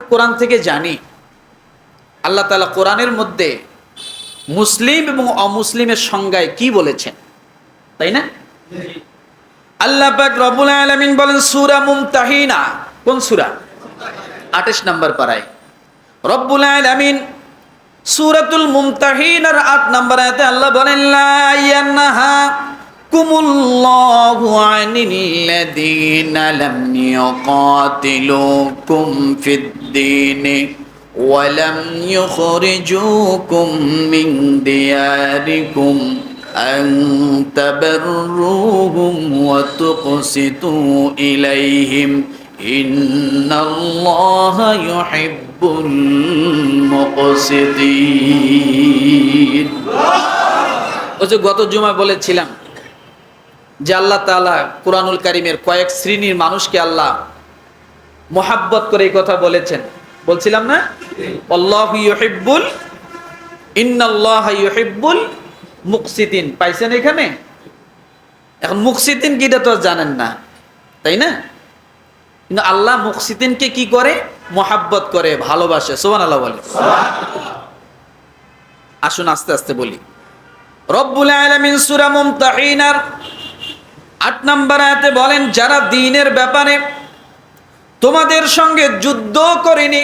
কোরআন থেকে জানি আল্লাহ তাআলা কোরআনের মধ্যে মুসলিম এবং অমুসলিমের সংজ্ঞায় কি বলেছেন, তাই না? আল্লাহ পাক রব্বুল আলামিন বলেন সূরা মুমতাহিনা, কোন সূরা? 28 নম্বর পারায় রব্বুল আলামিন সূরাতুল মুমতাহিনার 8 নম্বর আয়াতে আল্লাহ বলেন লা ইয়ানহাকুমুল্লাহু আনিল্লাযীনা লাম ইউকাতিলুকুম ফিদ-দীনি ওয়া লাম ইউখরিজুকুম মিন দিয়ারিকুম আন তাবাররুহুম ওয়া তুকসিতু ইলাইহিম ইন্নাল্লাহা ইউহিব্বুল মুকসিতিন। ওই যে গত জুমায় বলেছিলাম যে আল্লাহ তাআলা কুরআনুল কারীমের কয়েক শ্রেণীর মানুষকে আল্লাহ মোহাব্বত করে এই কথা বলেছেন, বলছিলাম না? আল্লাহু ইউহিব্বুল ইন্নাল্লাহা ইউহিব্বুল মুকসিতিন। পাইছেন এখানে? এখন মুকসিতিন কি এটা তো জানেন না, তাই না? কিন্তু আল্লাহ মুকসিতিনকে কি করে? মোহাব্বত করে, ভালোবাসে। সুবহানাল্লাহ বলে। আসুন আস্তে আস্তে বলি। রব্বুল আলামিন সূরা মুমতাহিনার 8 নম্বর আয়াতে বলেন যারা দ্বীনের ব্যাপারে তোমাদের সঙ্গে যুদ্ধ করেনি,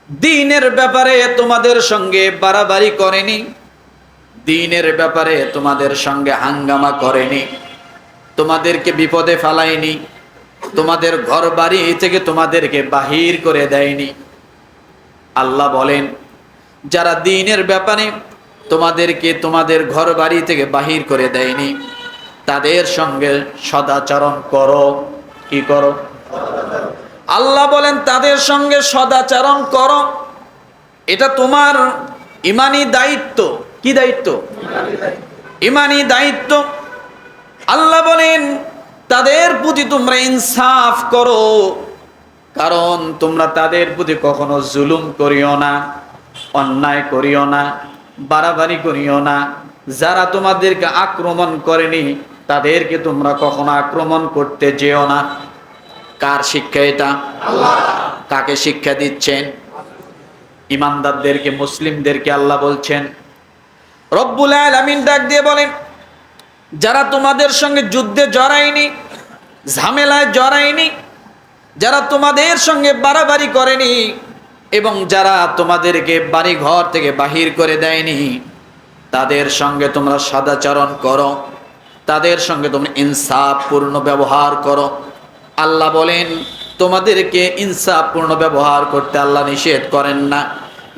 দ্বীনের ব্যাপারে তোমাদের সঙ্গে বাড়াবাড়ি করেনি, দ্বীনের ব্যাপারে তোমাদের সঙ্গে হাঙ্গামা করেনি, তোমাদেরকে বিপদে ফেলায়নি, তোমাদের ঘর বাড়ি থেকে তোমাদেরকে বাহির করে দেয়নি। আল্লাহ বলেন যারা দ্বীনের ব্যাপারে তোমাদেরকে তোমাদের ঘর বাড়ি থেকে বাহির করে দেয়নি তাদের সঙ্গে সদাচরণ করো। কি করো? আল্লাহ বলেন তাদের সঙ্গে সদাচরণ করো। এটা তোমার ঈমানি দায়িত্ব। কি দায়িত্ব? ঈমানি দায়িত্ব। আল্লাহ বলেন তাদের প্রতি তোমরা ইনসাফ করো, কারণ তোমরা তাদের প্রতি কখনো জুলুম করিও না, অন্যায় করিও না, বাড়াবাড়ি করিও না। যারা তোমাদেরকে আক্রমণ করেনি তাদেরকে তোমরা কখনো আক্রমণ করতে যেও না। কার শিক্ষা এটা? আল্লাহ। কাকে শিক্ষা দিচ্ছেন? ইমানদারদেরকে, মুসলিমদেরকে আল্লাহ বলছেন। রব্বুল আলামিন ডাক দিয়ে বলেন যারা তোমাদের সঙ্গে যুদ্ধে জড়ায়নি, ঝামেলায় জড়ায়নি, যারা তোমাদের সঙ্গে বাড়াবাড়ি করেনি এবং যারা তোমাদেরকে বাড়ি ঘর থেকে বাহির করে দেয়নি তাদের সঙ্গে তোমরা সদাচরণ করো, তাদের সঙ্গে তোমরা ইনসাফপূর্ণ ব্যবহার করো। আল্লাহ বলেন তোমাদেরকে ইনসাফপূর্ণ ব্যবহার করতে আল্লাহ নিষেধ করেন না।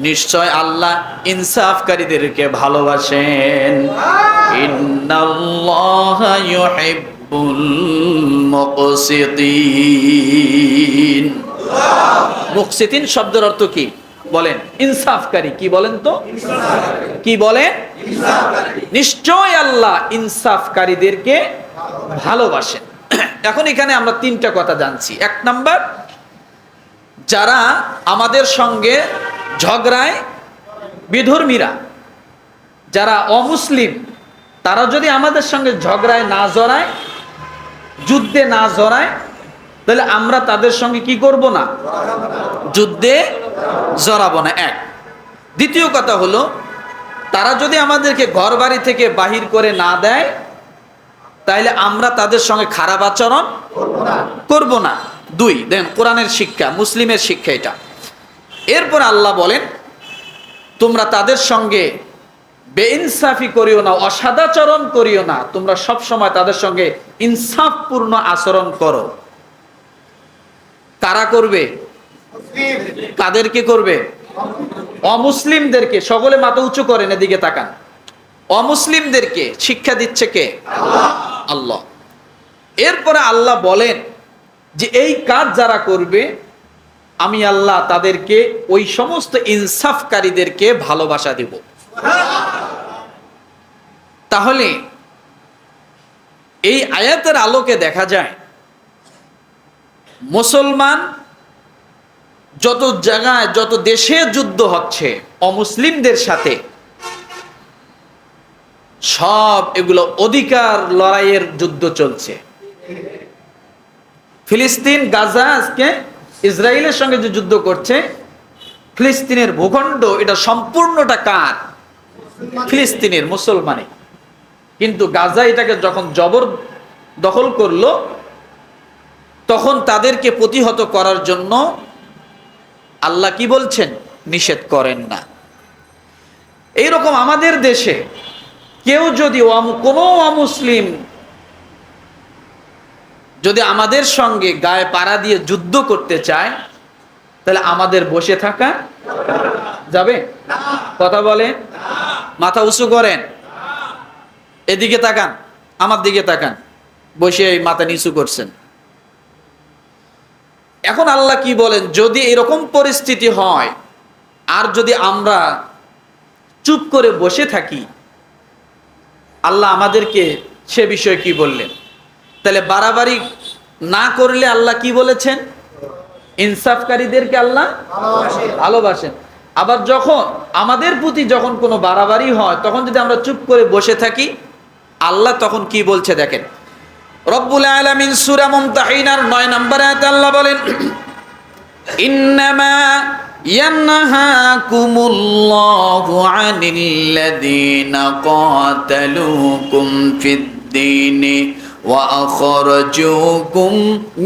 নিশ্চয় আল্লাহ ইনসাফকারীদেরকে ভালোবাসেন। ইন্নাল্লাহা ইউহিব্বুল মুকসিতিন। মুকসিতিন শব্দের অর্থ কি বলেন? ইনসাফকারী। কি বলেন তো? কি বলেন? নিশ্চয় আল্লাহ ইনসাফকারীদেরকে ভালোবাসেন। এখন এখানে আমরা 3টা কথা জানছি। 1 নাম্বার, যারা আমাদের সঙ্গে ঝগড়ায় বিধর্মীরা, যারা অমুসলিম, তারা যদি আমাদের সঙ্গে ঝগড়ায় না জড়ায়, যুদ্ধে না জড়ায়, তাহলে আমরা তাদের সঙ্গে কি করব না? যুদ্ধে জড়াবো না। 1। দ্বিতীয় কথা হলো তারা যদি আমাদেরকে ঘর বাড়ি থেকে বাহির করে না দেয় তাহলে আমরা তাদের সঙ্গে খারাপ আচরণ করব না। 2, দেখেন কোরআনের শিক্ষা, মুসলিমের শিক্ষা এটা। এরপর আল্লাহ বলেন তোমরা তাদের সঙ্গে বেইনসাফি করিও না, অসদাচরণ করিও না, তোমরা সব সময় তাদের সঙ্গে ইনসাফপূর্ণ আচরণ করো। কারা করবে? কাদেরকে করবে? অমুসলিমদেরকে। সকলে মাথা উঁচু করেন, এদিকে তাকান। অমুসলিমদেরকে শিক্ষা দিচ্ছে কে? আল্লাহ। এরপরে আল্লাহ বলেন যে এই কাজ যারা করবে আমি আল্লাহ তাদেরকে, ওই সমস্ত ইনসাফকারীদেরকে ভালোবাসা দেব। তাহলে এই আয়াতের আলোকে দেখা যায় মুসলমান যত জায়গায়, যত দেশে যুদ্ধ হচ্ছে অমুসলিমদের সাথে, সব এগুলো অধিকার লড়াইয়ের যুদ্ধ চলছে। ফিলিস্তিন, গাজা আজকে ইসরায়েলের সঙ্গে যে যুদ্ধ করছে, ফিলিস্তিনের ভূখণ্ড এটা সম্পূর্ণটা কার? ফিলিস্তিনের, মুসলমানের। কিন্তু গাজা এটাকে যখন জবর দখল করলো, তখন তাদেরকে প্রতিহত করার জন্য আল্লাহ কি বলছেন? নিষেধ করেন না। এইরকম আমাদের দেশে কেউ যদি কোনো অমুসলিম যদি আমাদের সঙ্গে গায়ে পাড়া দিয়ে যুদ্ধ করতে চায়, তাহলে আমাদের বসে থাকা যাবে? কথা বলেন, মাথা উঁচু করেন, এদিকে তাকান, আমার দিকে তাকান, বসে মাথা নিচু করছেন। এখন আল্লাহ কি বলেন? যদি এরকম পরিস্থিতি হয় আর যদি আমরা চুপ করে বসে থাকি, আল্লাহ আমাদেরকে সে বিষয়ে কি বললেন? তাহলে বাড়াবাড়ি না করলে আল্লাহ কি বলেছেন? ইনসাফকারীদেরকে আল্লাহ ভালোবাসেন। আবার যখন আমাদের প্রতি যখন কোনো বাড়াবাড়ি হয়, তখন যদি আমরা চুপ করে বসে থাকি, আল্লাহ তখন কি বলছে দেখেন। রব্বুল আলামিন সূরা মুমতাহিনার 9 নম্বর আয়াতে আল্লাহ বলেন, ইন্নামা ইয়ানহাকুমুল্লাহু আনিল্লাযীনা ক্বাতালুকুম ফিদ-দীনি ওয়া আখরাজুকুম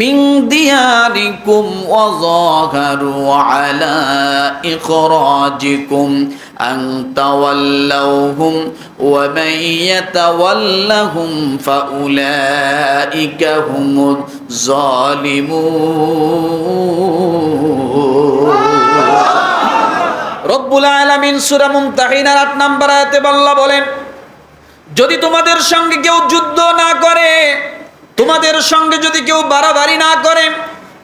মিন দিয়ারিকুম ওয়া যাহারু আলা ইখরাজিকুম আন তাওয়াল্লাউহুম ওয়া মান ইয়াতাওয়াল্লাহুম ফাউলাইকা হুমুজ জালিমুন। রব্বুল আলামিন সূরা মুমতাহিনার 8 নম্বর আয়াতে আল্লাহ বলেন, যদি তোমাদের সঙ্গে কেউ যুদ্ধ না করে, তোমাদের সঙ্গে যদি কেউ বাড়াবাড়ি না করে,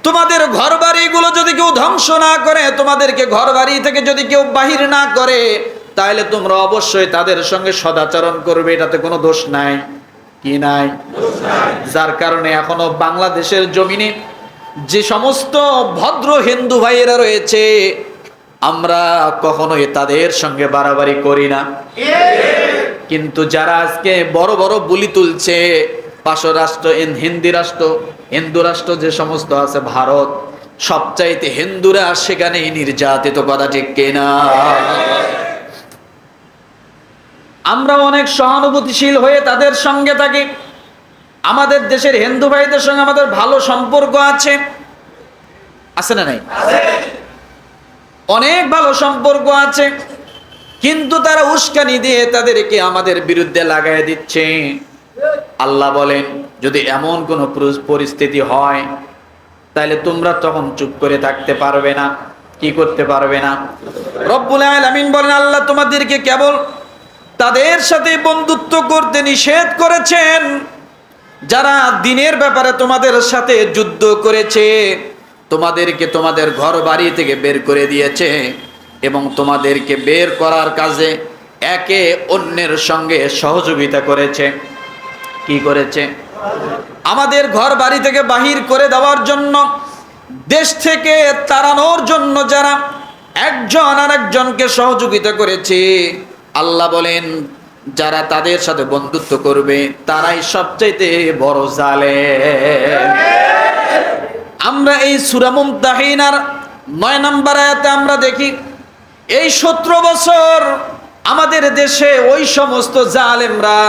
তোমাদের ঘরবাড়িগুলো যদি কেউ ধ্বংস না করে, তোমাদেরকে ঘরবাড়ি থেকে যদি কেউ বাহির না করে, তাহলে তোমরা অবশ্যই তাদের সঙ্গে সদাচরণ করবে। এটাতে কোনো দোষ নাই। কি নাই? যার কারণে এখনো বাংলাদেশের জমিনে যে সমস্ত ভদ্র হিন্দু ভাইয়েরা রয়েছে, আমরা কখনোই তাদের সঙ্গে বাড়াবাড়ি করি না। কিন্তু যারা আজকে বড় বড় বুলি তুলছে, পার্শ্ব রাষ্ট্র, হিন্দু রাষ্ট্র যে সমস্ত আছে, ভারত, সবচাইতে হিন্দুরা সেখানে নির্যাতিত, কথা ঠিক কিনা? আমরা অনেক সহানুভূতিশীল হয়ে তাদের সঙ্গে থাকি। আমাদের দেশের হিন্দু ভাইদের সঙ্গে আমাদের ভালো সম্পর্ক আছে, আছে না নাই? অনেক ভালো সম্পর্ক আছে, কিন্তু তারা উস্কানি দিয়ে তাদেরকে আমাদের বিরুদ্ধে লাগাই দিচ্ছে। আল্লাহ বলেন, যদি এমন কোনো পরিস্থিতি হয়, তাহলে তোমরা তখন চুপ করে থাকতে পারবে না। কি করতে পারবে না? রব্বুল আলামিন বলেন, আল্লাহ তোমাদেরকে কেবল তাদের সাথে বন্ধুত্ব করতে নিষেধ করেছেন যারা দ্বীনের ব্যাপারে তোমাদের সাথে যুদ্ধ করেছে, তোমাদেরকে তোমাদের ঘর বাড়ি থেকে বের করে দিয়েছে এবং তোমাদেরকে বের করার কাজে একে অন্যের সঙ্গে সহযোগিতা করেছে। কি করেছে? আমাদের ঘর বাড়ি থেকে বাহির করে দেওয়ার জন্য, দেশ থেকে তাড়ানোর জন্য যারা একজন আরেকজনকে সহযোগিতা করেছে, আল্লাহ বলেন যারা তাদের সাথে বন্ধুত্ব করবে তারাই সবচাইতে বড় জালেম। আমরা এই সূরা মুমতাহিনার 9 নম্বর আয়াতে আমরা দেখি, এই 17 বছর আমাদের দেশে ওই সমস্ত জালেমরা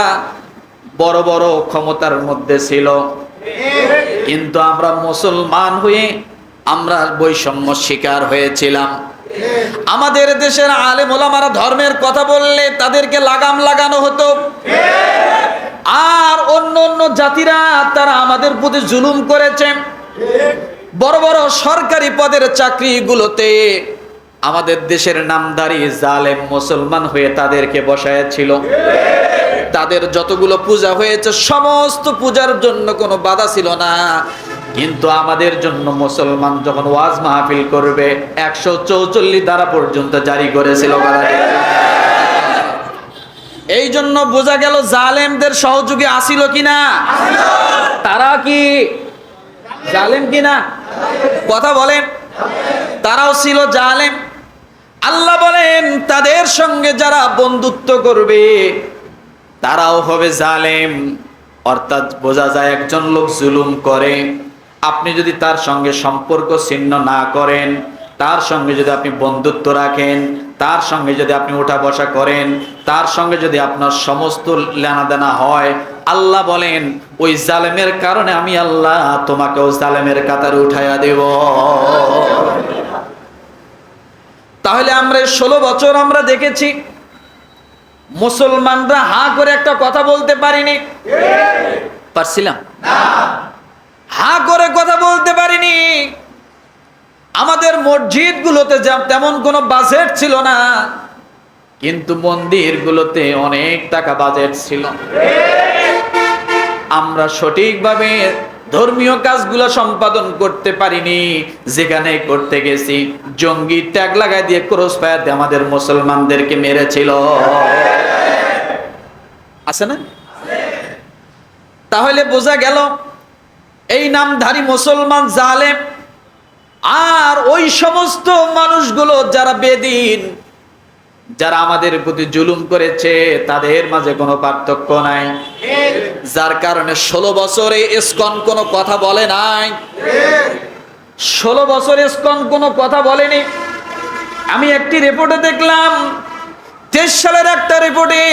বড় বড় ক্ষমতার মধ্যে ছিল, কিন্তু আমরা মুসলমান হয়ে আমরা বৈষম্য শিকার হয়েছিলাম। আমাদের দেশের আলেম ওলামারা ধর্মের কথা বললে তাদেরকে লাগাম লাগানো হতো, আর অন্য অন্য জাতিরা তারা আমাদের প্রতি জুলুম করেছে। বড় বড় সরকারি পদের চাকরিগুলোতে আমাদের দেশের নামধারী জালেম মুসলমান হয়ে তাদেরকে বসায়াছিল। তাদের যতগুলো পূজা হয়েছে সমস্ত পূজার জন্য কোনো বাধা ছিল না, কিন্তু আমাদের জন্য মুসলমান যখন ওয়াজ মাহফিল করবে 144 ধারা পর্যন্ত জারি করেছিল। এই জন্য বোঝা গেল জালেমদের সহযোগী আসিল কিনা, তারা কি জালেম কিনা? কথা বলেন, তারাও ছিল জালেম। আল্লাহ বলেন তাদের সঙ্গে যারা বন্ধুত্ব করবে তারাও হবে জালেম। অর্থাৎ বোঝা যায় একজন লোক জুলুম করে আপনি যদি তার সঙ্গে সম্পর্ক ছিন্ন না করেন, তার সঙ্গে যদি আপনি বন্ধুত্ব রাখেন, তার সঙ্গে যদি আপনি ওঠা বসা করেন, তার সঙ্গে যদি আপনার সমস্ত লেনাদেনা হয়, আল্লাহ বলেন ওই জালেমের কারণে আমি আল্লাহ তোমাকেও জালেমের কাতারে উঠাইয়া দেব। তাহলে আমরা 16 বছর আমরা দেখেছি মুসলমানরা হা করে একটা কথা বলতে পারিনি, পারছিলাম না, হা করে কথা বলতে পারিনি। আমাদের মসজিদগুলোতে তেমন কোনো বাজেট ছিল না, কিন্তু মন্দিরগুলোতে অনেক টাকা বাজেট ছিল। আমরা সঠিকভাবে ধর্মীয় কাজগুলো সম্পাদন করতে পারিনি। যেখানে করতে গেছি জঙ্গি ট্যাগ লাগাই দিয়ে ক্রস ফায়ার দিয়ে আমাদের মুসলমানদেরকে মেরেছিল, আছে না? তাহলে বোঝা গেল এই নামধারী মুসলমান জালেম আর ওই সমস্ত মানুষগুলো যারা বেদিন, যারা আমাদের প্রতি জুলুম করেছে, তাদের মাঝে কোনো পার্থক্য নাই। যার কারণে 16 বছরে ইসকন কোনো কথা বলে নাই, 16 বছরে ইসকন কোনো কথা বলেনি। আমি একটি রিপোর্টে দেখলাম, 23 সালের একটা রিপোর্টে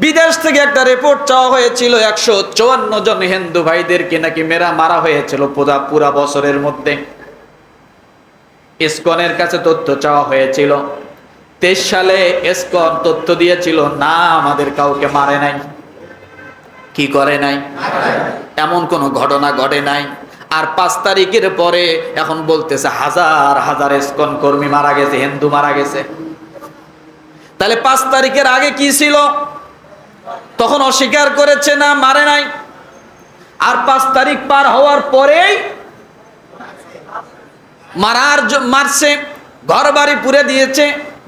বিদেশ থেকে একটা রিপোর্ট চাওয়া হয়েছিল, 154 জন হিন্দু ভাইদেরকে নাকি মারা হয়েছিল পুরা বছরের মধ্যে। ইসকনের কাছে তথ্য চাওয়া হয়েছিল, 23 সালে ইসকন তথ্য দিয়েছিল না, আমাদের কাউকে মারে নাই। কি করে নাই? এমন কোনো ঘটনা ঘটে নাই। আর 5 তারিখের পরে এখন বলতেছে হাজার হাজার ইসকন কর্মী মারা গেছে, হিন্দু মারা গেছে। তাহলে 5 তারিখের আগে কি ছিল? তখন অস্বীকার করেছে না, মারে নাই। আর 5 তারিখ পার হওয়ার পরেই মারছে, ঘর বাড়ি পুড়ে দিয়েছে,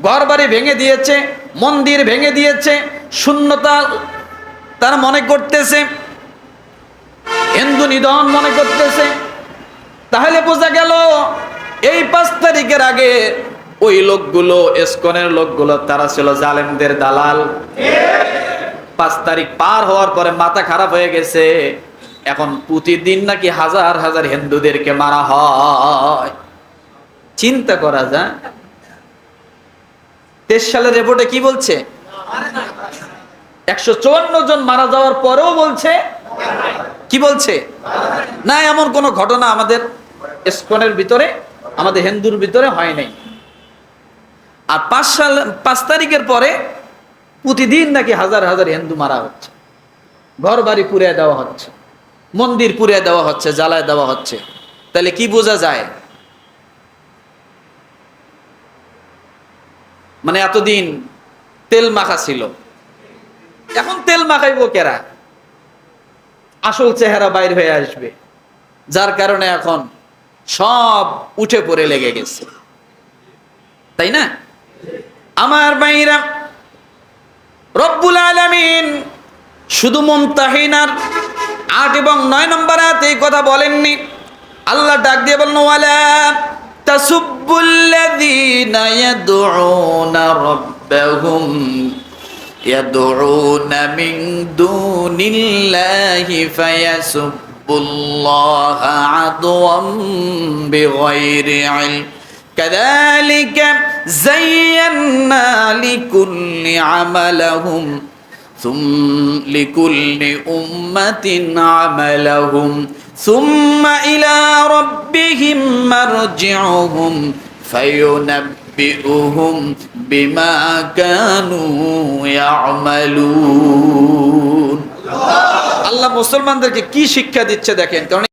ঘর বাড়ি ভেঙে দিয়েছে, মন্দির ভেঙে দিয়েছে, শূন্যতা তারা মনে করতেছে, হিন্দু নিধন মনে করতেছে। তাহলে বোঝা গেল এই 5 তারিখের আগে ওই লোকগুলো, ইসকনের লোকগুলো, তারা ছিল জালেমদের দালাল। 5 তারিখ পার হওয়ার পরে মাথা খারাপ হয়ে গেছে, এখন প্রতিদিন নাকি হাজার হাজার হিন্দুদেরকে মারা হয়। চিন্তা করা যায়। 23 সালের রিপোর্টে কি বলছে? 154 জন মারা যাওয়ার পরেও বলছে, কি বলছে? না, এমন কোন ঘটনা আমাদের ইসকনের ভিতরে, আমাদের হিন্দুর ভিতরে হয় নাই। আর 5 তারিখের পরে প্রতিদিন নাকি হাজার হাজার হিন্দু মারা হচ্ছে, ঘর বাড়ি পুড়িয়ে দেওয়া হচ্ছে, মন্দির পুড়িয়ে দেওয়া হচ্ছে, জ্বালায় দেওয়া হচ্ছে। তাহলে কি বোঝা যায়? মানে এতদিন তেল মাখা ছিল, এখন তেল মাখাইবো কেরা? আসল চেহারা বাইর হয়ে আসবে, যার কারণে এখন সব উঠে পড়ে লেগে গেছে, তাই না? আমার ভাইরা, রব্বুল আলামিন শুধু মুমতাহিনার 8 এবং 9 নম্বর আয়াতে এই কথা বলেননি। আল্লাহ ডাক দিয়ে বলেন, ওয়ালা তাসুব্বুল্লাযীনা ইয়াদউনা মিন দুনিল্লাহি ফায়াসুব্বুল্লাহা আদওয়াম বিগাইরি ইলম কাযালিকা যায়্যানা লিকুল্লি আমালাহুম লিকুল্লি উম্মাতিন আমালাহুম সুম্মা ইলা রাব্বিহিম মারজিউহুম ফায়ুনাব্বিউহুম বিমা কানু ইয়ামালুন। আল্লাহ মুসলমানদেরকে কি শিক্ষা দিচ্ছে দেখেন। কারণ